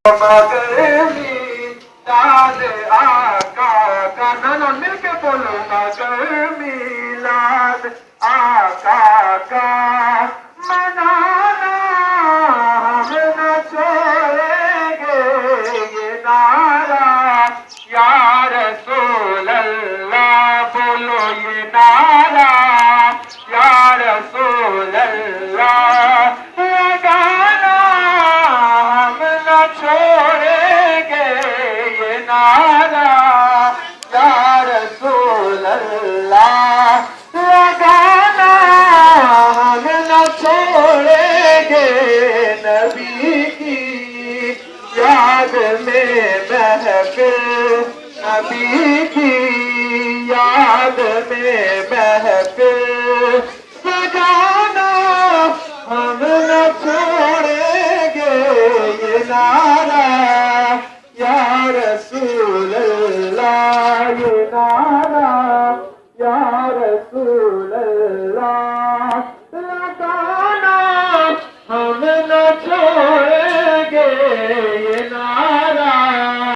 मगर मीलाद आका का नाना मिलके बोलो मगर मीलाद आका का मनाना हम न छोड़ेंगे ये नारा या रसूल अल्लाह बोलो ये नारा या रसूल अल्लाह छोड़ेंगे ये नारा या रसूल अल्लाह लगाना हम न छोड़ेंगे नबी की याद में महफिल नबी की याद में महफिल सजाना हम न छोड़ेंगे ये नारा या रसूल अल्लाह ये नारा